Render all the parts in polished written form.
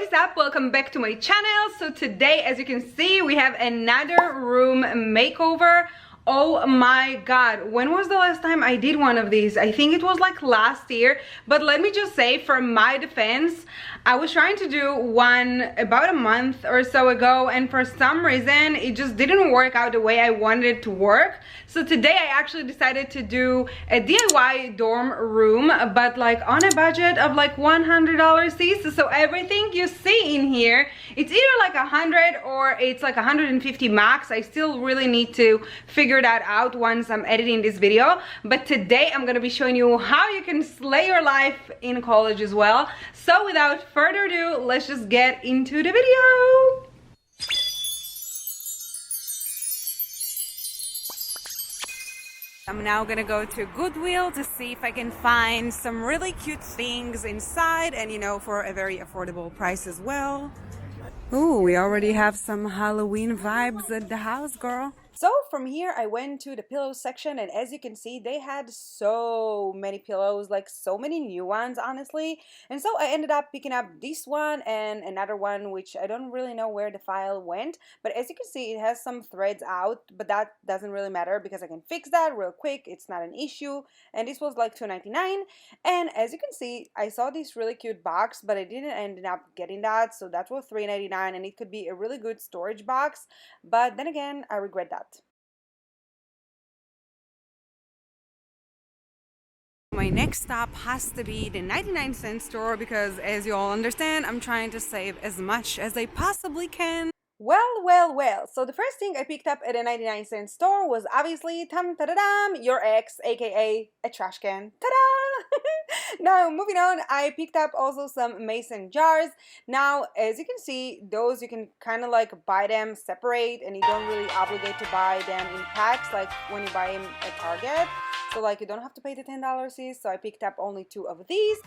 What is up? Welcome back to my channel. So today, as you can see, we have another room makeover. Oh my god, when was the last time I did one of these? I think it was like last year, but let me just say, for my defense, I was trying to do one about a month or so ago, and for some reason it just didn't work out the way I wanted it to work. So today I actually decided to do a DIY dorm room, but like on a budget of like $100 each. So everything you see in here, it's either like 100 or it's like 150 max. I still really need to figure that out once I'm editing this video, but today I'm gonna be showing you how you can slay your life in college as well. So without further ado, let's just get into the video. I'm now gonna go to Goodwill to see if I can find some really cute things inside, and you know, for a very affordable price as well. Ooh, we already have some Halloween vibes at the house, girl. So from here I went to the pillow section, and as you can see, they had so many pillows, like so many new ones, honestly. And so I ended up picking up this one and another one, which I don't really know where the file went, but as you can see, it has some threads out, but that doesn't really matter because I can fix that real quick. It's not an issue. And this was like $2.99. And as you can see, I saw this really cute box, but I didn't end up getting that, so that was $3.99, and it could be a really good storage box, but then again, I regret that. My next stop has to be the 99-cent store because, as you all understand, I'm trying to save as much as I possibly can. Well, so the first thing I picked up at a 99-cent store was obviously your ex, aka a trash can. Ta-da! Now, moving on, I picked up also some mason jars. Now, as you can see, those you can kind of like buy them separate, and you don't really obligate to buy them in packs like when you buy them at Target. So like you don't have to pay the $10 each, so I picked up only 2 of these.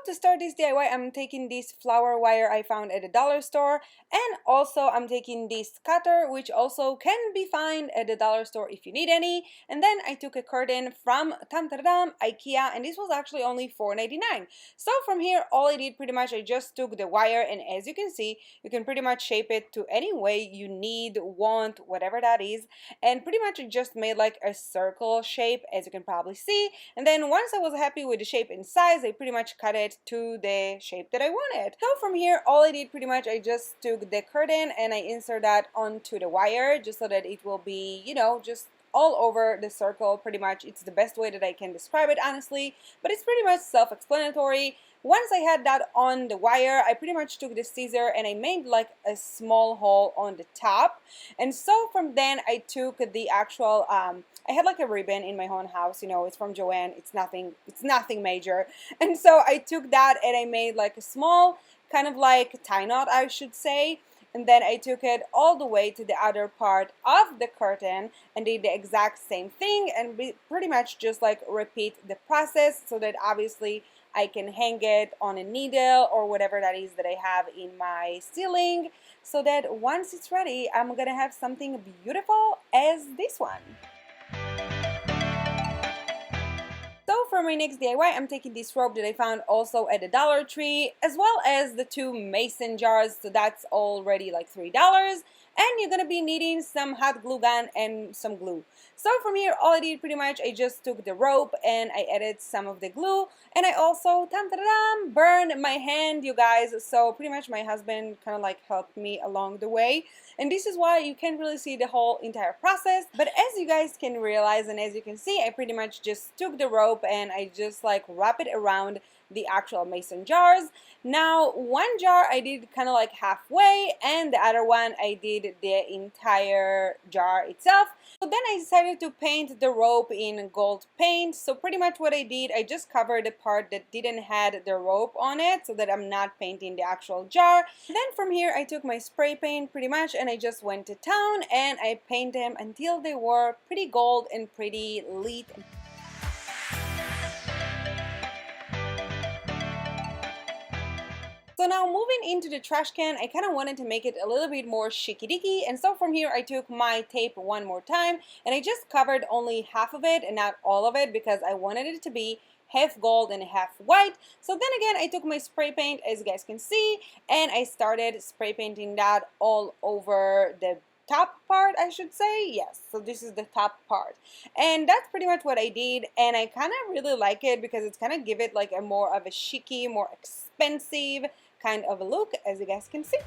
To start this DIY, I'm taking this flower wire I found at the dollar store, and also I'm taking this cutter, which also can be found at the dollar store if you need any. And then I took a curtain from IKEA, and this was actually only $4.99. So from here, all I did pretty much, I just took the wire, and as you can see, you can pretty much shape it to any way you need, want, whatever that is, and pretty much it just made like a circle shape, as you can probably see. And then once I was happy with the shape and size, I pretty much cut it to the shape that I wanted. So from here, all I did pretty much, I just took the curtain and I insert that onto the wire just so that it will be, you know, just all over the circle pretty much. It's the best way that I can describe it, honestly, but it's pretty much self-explanatory. Once I had that on the wire, I pretty much took the scissor and I made like a small hole on the top. And so from then I took the actual, I had like a ribbon in my own house, you know, it's from Joanne, it's nothing major. And so I took that and I made like a small kind of like tie knot, I should say. And then I took it all the way to the other part of the curtain and did the exact same thing, and pretty much just like repeat the process so that obviously I can hang it on a needle or whatever that is that I have in my ceiling, so that once it's ready, I'm gonna have something beautiful as this one. So for my next DIY, I'm taking this rope that I found also at the Dollar Tree, as well as the 2 mason jars, so that's already like $3. And you're gonna be needing some hot glue gun and some glue. So from here, all I did pretty much, I just took the rope and I added some of the glue, and I also burned my hand, you guys. So pretty much my husband kind of like helped me along the way, and this is why you can't really see the whole entire process. But as you guys can realize, and as you can see, I pretty much just took the rope and I just like wrap it around the actual mason jars. Now, one jar I did kind of like halfway, and the other one I did the entire jar itself. So then I decided to paint the rope in gold paint. So pretty much what I did, I just covered the part that didn't have the rope on it so that I'm not painting the actual jar. Then from here, I took my spray paint pretty much and I just went to town and I painted them until they were pretty gold and pretty lit. So now moving into the trash can, I kind of wanted to make it a little bit more shicky-dicky, and so from here I took my tape one more time and I just covered only half of it and not all of it because I wanted it to be half gold and half white. So then again, I took my spray paint, as you guys can see, and I started spray painting that all over the top part, I should say. Yes, so this is the top part, and that's pretty much what I did, and I kind of really like it because it's kind of give it like a more of a chic, more expensive kind of a look, as you guys can see.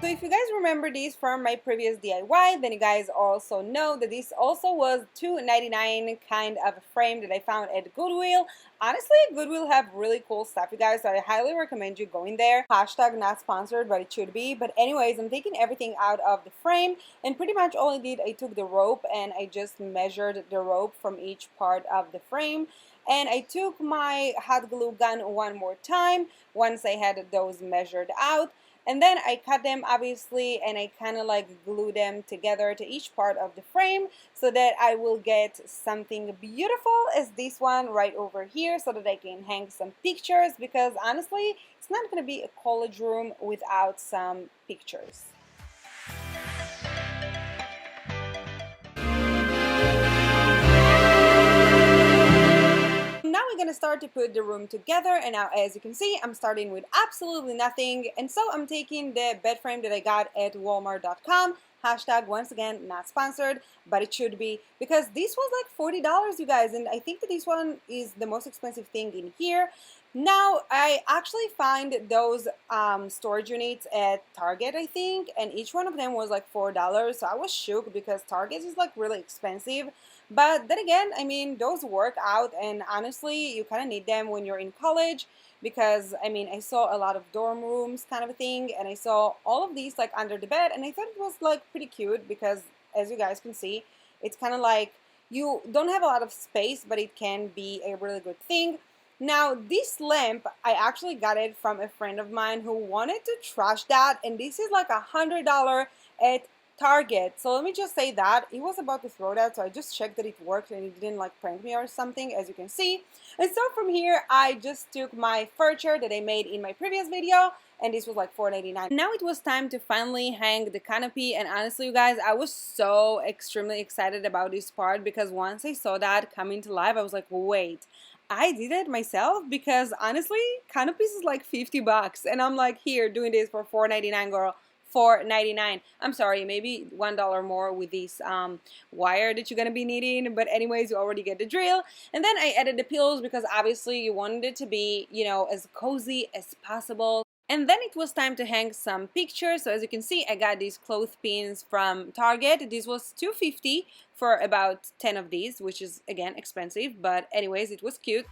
So if you guys remember this from my previous DIY, then you guys also know that this also was $2.99 kind of a frame that I found at Goodwill. Honestly, Goodwill have really cool stuff, you guys, so I highly recommend you going there. Hashtag not sponsored, but it should be. But anyways, I'm taking everything out of the frame, and pretty much all I did, I took the rope and I just measured the rope from each part of the frame. And I took my hot glue gun one more time once I had those measured out. And then I cut them, obviously, and I kind of like glue them together to each part of the frame so that I will get something beautiful as this one right over here, so that I can hang some pictures, because honestly, it's not going to be a college room without some pictures. Now we're gonna start to put the room together, and now as you can see, I'm starting with absolutely nothing, and so I'm taking the bed frame that I got at walmart.com. Hashtag, once again, not sponsored, but it should be, because this was like $40, you guys, and I think that this one is the most expensive thing in here. Now, I actually find those storage units at Target, I think, and each one of them was like $4, so I was shook because Target is like really expensive. But then again, I mean, those work out, and honestly, you kind of need them when you're in college, because I mean, I saw a lot of dorm rooms kind of a thing, and I saw all of these like under the bed, and I thought it was like pretty cute because, as you guys can see, it's kind of like you don't have a lot of space, but it can be a really good thing. Now, this lamp, I actually got it from a friend of mine who wanted to trash that, and this is like $100 at Target. So let me just say that he was about to throw that, so I just checked that it worked and it didn't like prank me or something, as you can see. And so from here, I just took my furniture that I made in my previous video, and this was like $4.99. Now it was time to finally hang the canopy, and honestly, you guys, I was so extremely excited about this part, because once I saw that coming to life, I was like, wait, I did it myself? Because honestly, canopies is like 50 bucks, and I'm like here doing this for $4.99, girl. $4.99. I'm sorry, maybe $1 more with this wire that you're gonna be needing, but anyways, you already get the drill. And then I added the pillows because obviously you wanted it to be, you know, as cozy as possible. And then it was time to hang some pictures. So as you can see, I got these clothespins from Target. This was $2.50 for about 10 of these, which is again expensive, but anyways, it was cute.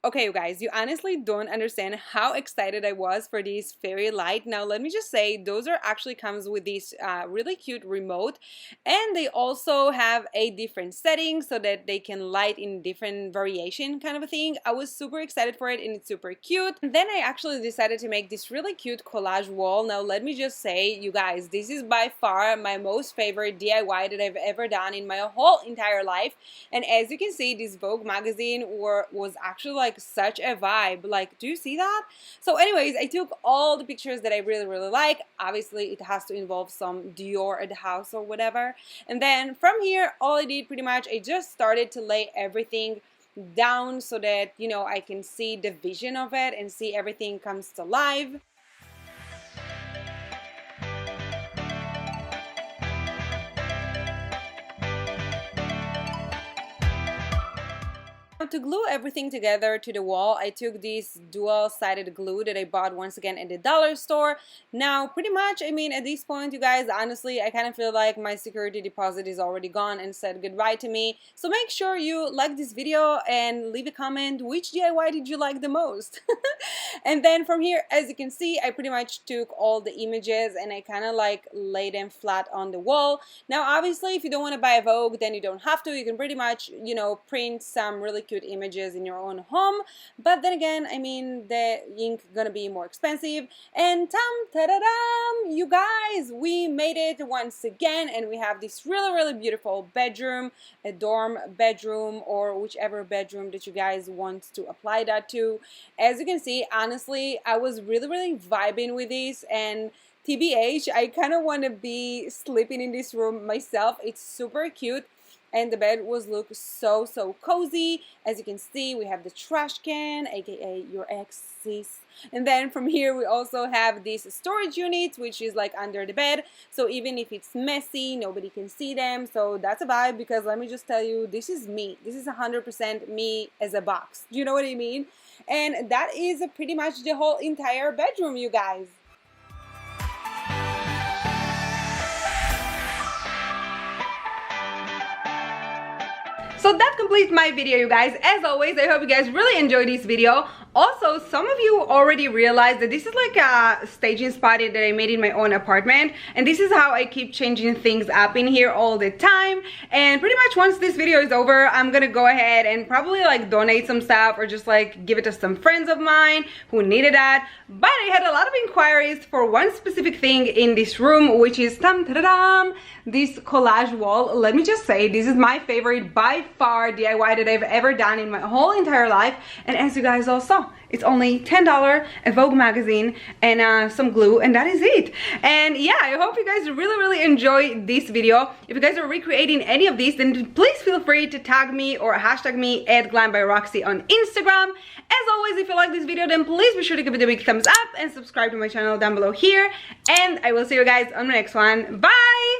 Okay, you guys, you honestly don't understand how excited I was for this fairy light. Now, let me just say, those are actually comes with this really cute remote, and they also have a different setting so that they can light in different variation kind of a thing. I was super excited for it, and it's super cute. And then I actually decided to make this really cute collage wall. Now, let me just say, you guys, this is by far my most favorite DIY that I've ever done in my whole entire life. And as you can see, this Vogue magazine was actually like such a vibe. Like, do you see that? So anyways, I took all the pictures that I really like. Obviously, it has to involve some Dior at the house or whatever. And then from here, all I did pretty much, I just started to lay everything down so that, you know, I can see the vision of it and see everything comes to life. To glue everything together to the wall, I took this dual-sided glue that I bought once again at the dollar store. Now, pretty much, I mean, at this point, you guys, honestly, I kind of feel like my security deposit is already gone and said goodbye to me. So make sure you like this video and leave a comment, which DIY did you like the most? And then from here, as you can see, I pretty much took all the images and I kind of like laid them flat on the wall. Now, obviously, if you don't want to buy a Vogue, then you don't have to. You can pretty much, you know, print some really cute images in your own home, but then again, I mean, the ink gonna be more expensive. And ta-da-dam, you guys, we made it once again, and we have this really beautiful bedroom, a dorm bedroom, or whichever bedroom that you guys want to apply that to. As you can see, honestly, I was really vibing with this, and TBH, I kind of want to be sleeping in this room myself. It's super cute. And the bed was look so cozy. As you can see, we have the trash can, aka your ex's. And then from here we also have this storage unit, which is like under the bed. So even if it's messy, nobody can see them. So that's a vibe, because let me just tell you, this is me. This is 100% me as a box. Do you know what I mean? And that is pretty much the whole entire bedroom, you guys. So that completes my video, you guys. As always, I hope you guys really enjoyed this video. Also, some of you already realized that this is like a staging spot that I made in my own apartment, and this is how I keep changing things up in here all the time. And pretty much once this video is over, I'm gonna go ahead and probably like donate some stuff, or just like give it to some friends of mine who needed that. But I had a lot of inquiries for one specific thing in this room, which is this collage wall. Let me just say, this is my favorite by far DIY that I've ever done in my whole entire life. And as you guys all saw, it's only $10, a Vogue magazine, and some glue, and that is it. And yeah, I hope you guys really enjoy this video. If you guys are recreating any of these, then please feel free to tag me or hashtag me at @glambyroxy on Instagram. As always, if you like this video, then please be sure to give it a big thumbs up and subscribe to my channel down below here. And I will see you guys on the next one. Bye!